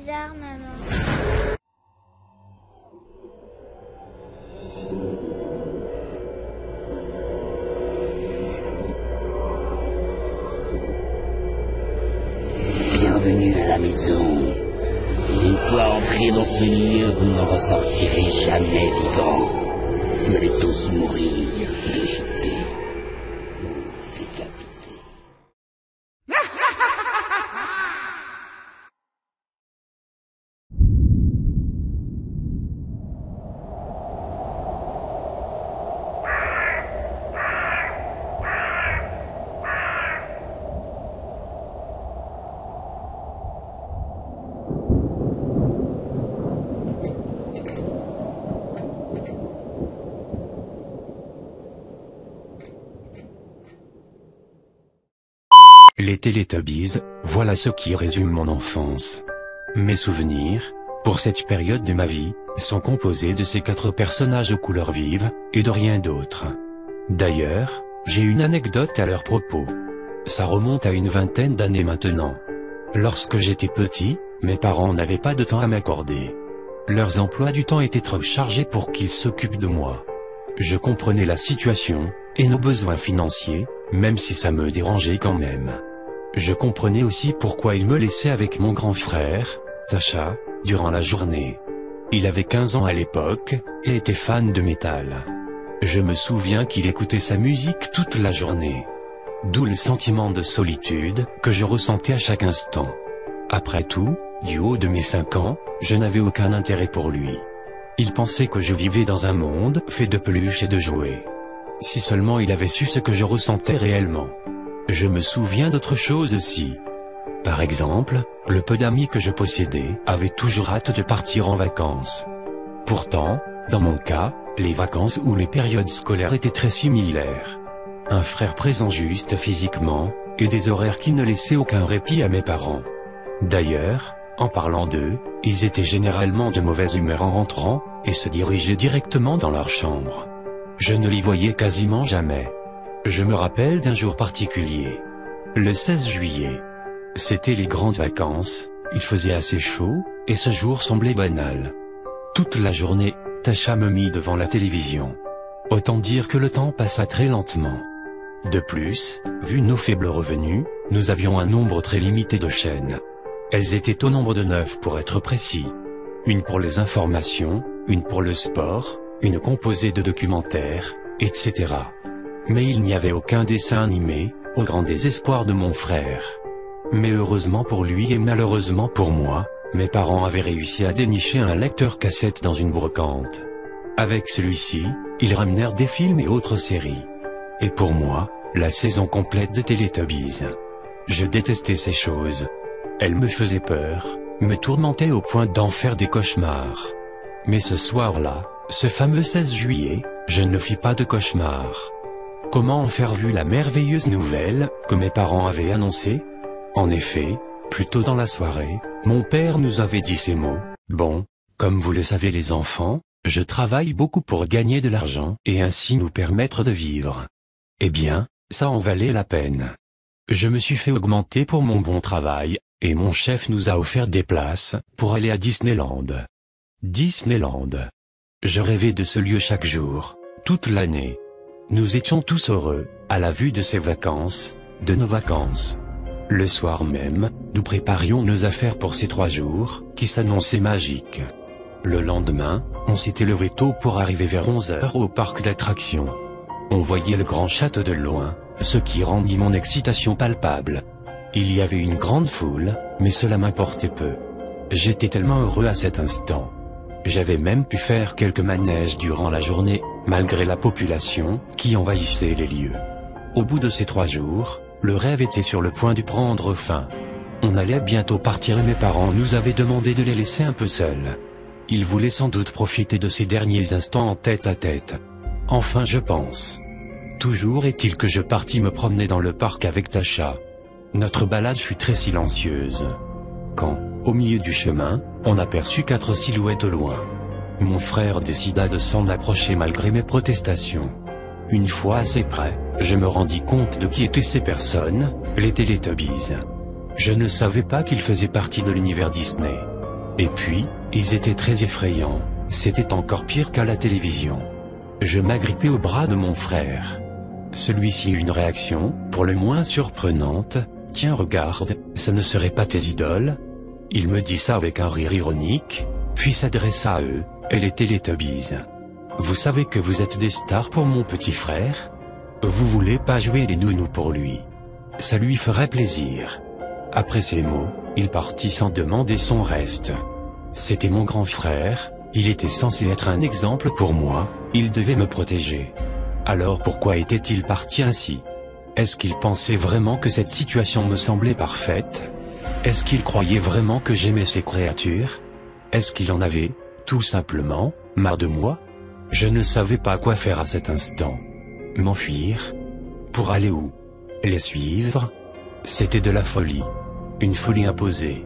bizarre, maman. Bienvenue à la maison. Une fois entré dans ce lieu, vous n'en ressortirez jamais vivant. Vous allez tous mourir, déchiquetés, décapités. Les Télétubbies, voilà ce qui résume mon enfance. Mes souvenirs, pour cette période de ma vie, sont composés de ces 4 personnages aux couleurs vives, et de rien d'autre. D'ailleurs, j'ai une anecdote à leur propos. Ça remonte à une vingtaine d'années maintenant. Lorsque j'étais petit, mes parents n'avaient pas de temps à m'accorder. Leurs emplois du temps étaient trop chargés pour qu'ils s'occupent de moi. Je comprenais la situation, et nos besoins financiers, même si ça me dérangeait quand même. Je comprenais aussi pourquoi il me laissait avec mon grand frère, Tasha, durant la journée. Il avait 15 ans à l'époque, et était fan de métal. Je me souviens qu'il écoutait sa musique toute la journée. D'où le sentiment de solitude que je ressentais à chaque instant. Après tout, du haut de mes 5 ans, je n'avais aucun intérêt pour lui. Il pensait que je vivais dans un monde fait de peluches et de jouets. Si seulement il avait su ce que je ressentais réellement. Je me souviens d'autre chose aussi. Par exemple, le peu d'amis que je possédais avaient toujours hâte de partir en vacances. Pourtant, dans mon cas, les vacances ou les périodes scolaires étaient très similaires. Un frère présent juste physiquement, et des horaires qui ne laissaient aucun répit à mes parents. D'ailleurs, en parlant d'eux, ils étaient généralement de mauvaise humeur en rentrant, et se dirigeaient directement dans leur chambre. Je ne l'y voyais quasiment jamais. Je me rappelle d'un jour particulier. Le 16 juillet. C'était les grandes vacances, il faisait assez chaud, et ce jour semblait banal. Toute la journée, Tasha me mit devant la télévision. Autant dire que le temps passa très lentement. De plus, vu nos faibles revenus, nous avions un nombre très limité de chaînes. Elles étaient au nombre de 9 pour être précis. Une pour les informations, une pour le sport, une composée de documentaires, etc. Mais il n'y avait aucun dessin animé, au grand désespoir de mon frère. Mais heureusement pour lui et malheureusement pour moi, mes parents avaient réussi à dénicher un lecteur cassette dans une brocante. Avec celui-ci, ils ramenèrent des films et autres séries. Et pour moi, la saison complète de Télétubbies. Je détestais ces choses. Elles me faisaient peur, me tourmentaient au point d'en faire des cauchemars. Mais ce soir-là, ce fameux 16 juillet, je ne fis pas de cauchemar. Comment en faire vu la merveilleuse nouvelle que mes parents avaient annoncée? En effet, plus tôt dans la soirée, mon père nous avait dit ces mots. Bon, comme vous le savez les enfants, je travaille beaucoup pour gagner de l'argent et ainsi nous permettre de vivre. Eh bien, ça en valait la peine. Je me suis fait augmenter pour mon bon travail, et mon chef nous a offert des places pour aller à Disneyland. Disneyland. Je rêvais de ce lieu chaque jour, toute l'année. Nous étions tous heureux, à la vue de ces vacances, de nos vacances. Le soir même, nous préparions nos affaires pour ces 3 jours, qui s'annonçaient magiques. Le lendemain, on s'était levé tôt pour arriver vers 11 h au parc d'attractions. On voyait le grand château de loin, ce qui rendit mon excitation palpable. Il y avait une grande foule, mais cela m'importait peu. J'étais tellement heureux à cet instant. J'avais même pu faire quelques manèges durant la journée, malgré la population qui envahissait les lieux. Au bout de ces 3 jours, le rêve était sur le point de prendre fin. On allait bientôt partir et mes parents nous avaient demandé de les laisser un peu seuls. Ils voulaient sans doute profiter de ces derniers instants en tête-à-tête. Enfin je pense. Toujours est-il que je partis me promener dans le parc avec Tasha. Notre balade fut très silencieuse. Quand, au milieu du chemin, on aperçut 4 silhouettes au loin. Mon frère décida de s'en approcher malgré mes protestations. Une fois assez près, je me rendis compte de qui étaient ces personnes, les Télétubbies. Je ne savais pas qu'ils faisaient partie de l'univers Disney. Et puis, ils étaient très effrayants, c'était encore pire qu'à la télévision. Je m'agrippais au bras de mon frère. Celui-ci eut une réaction, pour le moins surprenante. « Tiens regarde, ça ne serait pas tes idoles ?» Il me dit ça avec un rire ironique, puis s'adressa à eux, et les Télétubbies. « Vous savez que vous êtes des stars pour mon petit frère? Vous voulez pas jouer les nounous pour lui? Ça lui ferait plaisir. » Après ces mots, il partit sans demander son reste. C'était mon grand frère, il était censé être un exemple pour moi, il devait me protéger. Alors pourquoi était-il parti ainsi? Est-ce qu'il pensait vraiment que cette situation me semblait parfaite? Est-ce qu'il croyait vraiment que j'aimais ces créatures? Est-ce qu'il en avait, tout simplement, marre de moi? Je ne savais pas quoi faire à cet instant. M'enfuir? Pour aller où? Les suivre? C'était de la folie. Une folie imposée.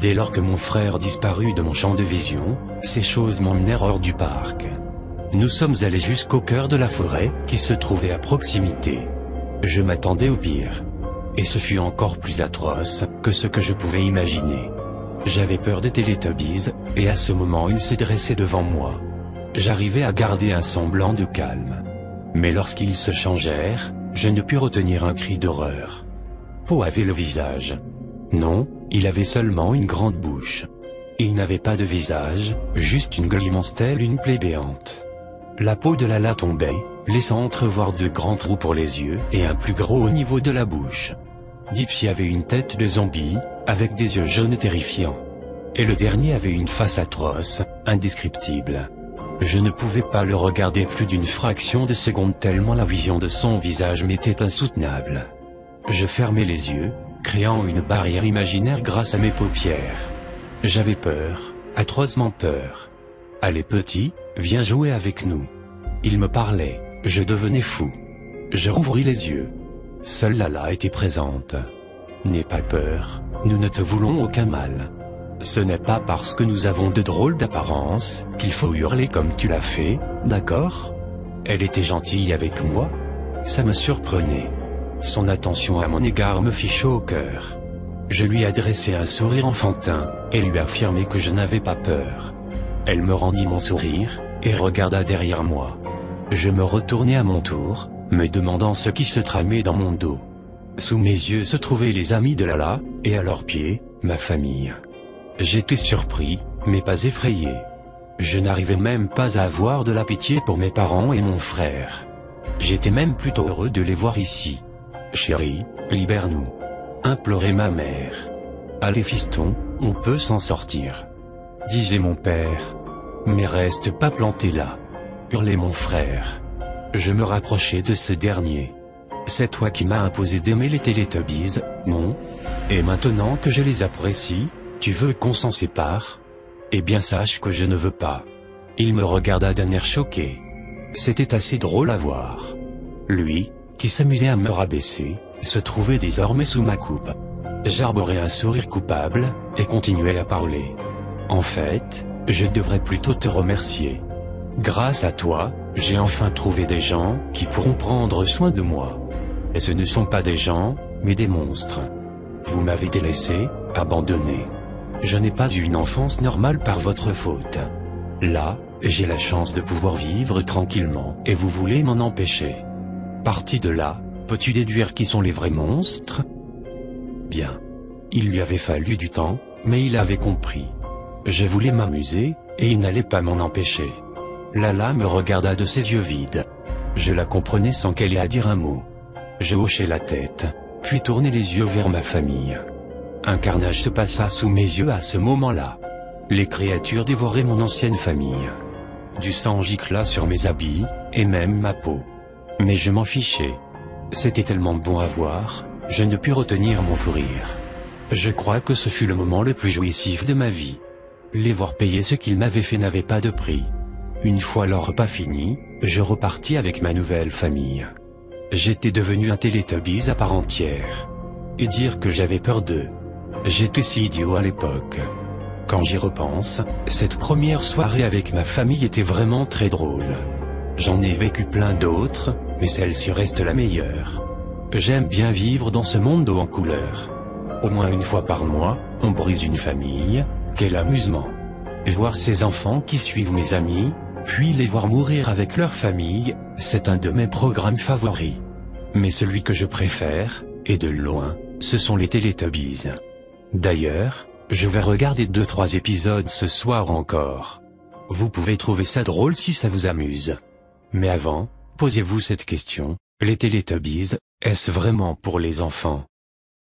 Dès lors que mon frère disparut de mon champ de vision, ces choses m'emmenèrent hors du parc. Nous sommes allés jusqu'au cœur de la forêt, qui se trouvait à proximité. Je m'attendais au pire. Et ce fut encore plus atroce que ce que je pouvais imaginer. J'avais peur des Télétubbies, et à ce moment ils se dressaient devant moi. J'arrivais à garder un semblant de calme. Mais lorsqu'ils se changèrent, je ne pus retenir un cri d'horreur. Po avait le visage. Non, il avait seulement une grande bouche. Il n'avait pas de visage, juste une gueule immense telle une plaie béante. La peau de Lala tombait, laissant entrevoir de grands trous pour les yeux et un plus gros au niveau de la bouche. Dipsy avait une tête de zombie, avec des yeux jaunes terrifiants. Et le dernier avait une face atroce, indescriptible. Je ne pouvais pas le regarder plus d'une fraction de seconde tellement la vision de son visage m'était insoutenable. Je fermais les yeux, créant une barrière imaginaire grâce à mes paupières. J'avais peur, atrocement peur. Allez petit, viens jouer avec nous. Il me parlait, je devenais fou. Je rouvris les yeux. Seule Lala était présente. N'aie pas peur, nous ne te voulons aucun mal. Ce n'est pas parce que nous avons de drôles d'apparence qu'il faut hurler comme tu l'as fait, d'accord? Elle était gentille avec moi. Ça me surprenait. Son attention à mon égard me fit chaud au cœur. Je lui adressai un sourire enfantin, et lui affirmai que je n'avais pas peur. Elle me rendit mon sourire, et regarda derrière moi. Je me retournai à mon tour, me demandant ce qui se tramait dans mon dos. Sous mes yeux se trouvaient les amis de Lala, et à leurs pieds, ma famille. J'étais surpris, mais pas effrayé. Je n'arrivais même pas à avoir de la pitié pour mes parents et mon frère. J'étais même plutôt heureux de les voir ici. Chérie, libère-nous, implorait ma mère. Allez fiston, on peut s'en sortir, disait mon père. Mais reste pas planté là, hurlait mon frère. Je me rapprochai de ce dernier. C'est toi qui m'as imposé d'aimer les Télétubbies, non? Et maintenant que je les apprécie, tu veux qu'on s'en sépare? Eh bien sache que je ne veux pas. Il me regarda d'un air choqué. C'était assez drôle à voir. Lui, qui s'amusait à me rabaisser, se trouvait désormais sous ma coupe. J'arborais un sourire coupable, et continuais à parler. En fait, je devrais plutôt te remercier. Grâce à toi, j'ai enfin trouvé des gens qui pourront prendre soin de moi. Et ce ne sont pas des gens, mais des monstres. Vous m'avez délaissé, abandonné. Je n'ai pas eu une enfance normale par votre faute. Là, j'ai la chance de pouvoir vivre tranquillement, et vous voulez m'en empêcher. Parti de là, peux-tu déduire qui sont les vrais monstres? Bien. Il lui avait fallu du temps, mais il avait compris. Je voulais m'amuser, et il n'allait pas m'en empêcher. Lala me regarda de ses yeux vides. Je la comprenais sans qu'elle ait à dire un mot. Je hochai la tête, puis tournai les yeux vers ma famille. Un carnage se passa sous mes yeux à ce moment-là. Les créatures dévoraient mon ancienne famille. Du sang gicla sur mes habits, et même ma peau. Mais je m'en fichais. C'était tellement bon à voir, je ne pus retenir mon fou rire. Je crois que ce fut le moment le plus jouissif de ma vie. Les voir payer ce qu'ils m'avaient fait n'avait pas de prix. Une fois leur repas fini, je repartis avec ma nouvelle famille. J'étais devenu un Télétubbies à part entière. Et dire que j'avais peur d'eux. J'étais si idiot à l'époque. Quand j'y repense, cette première soirée avec ma famille était vraiment très drôle. J'en ai vécu plein d'autres, mais celle-ci reste la meilleure. J'aime bien vivre dans ce monde haut en couleur. Au moins une fois par mois, on brise une famille, Quel amusement! Voir ces enfants qui suivent mes amis, puis les voir mourir avec leur famille, c'est un de mes programmes favoris. Mais celui que je préfère, et de loin, ce sont les Télétubbies. D'ailleurs, je vais regarder 2-3 épisodes ce soir encore. Vous pouvez trouver ça drôle si ça vous amuse. Mais avant, posez-vous cette question, les Télétubbies, est-ce vraiment pour les enfants ?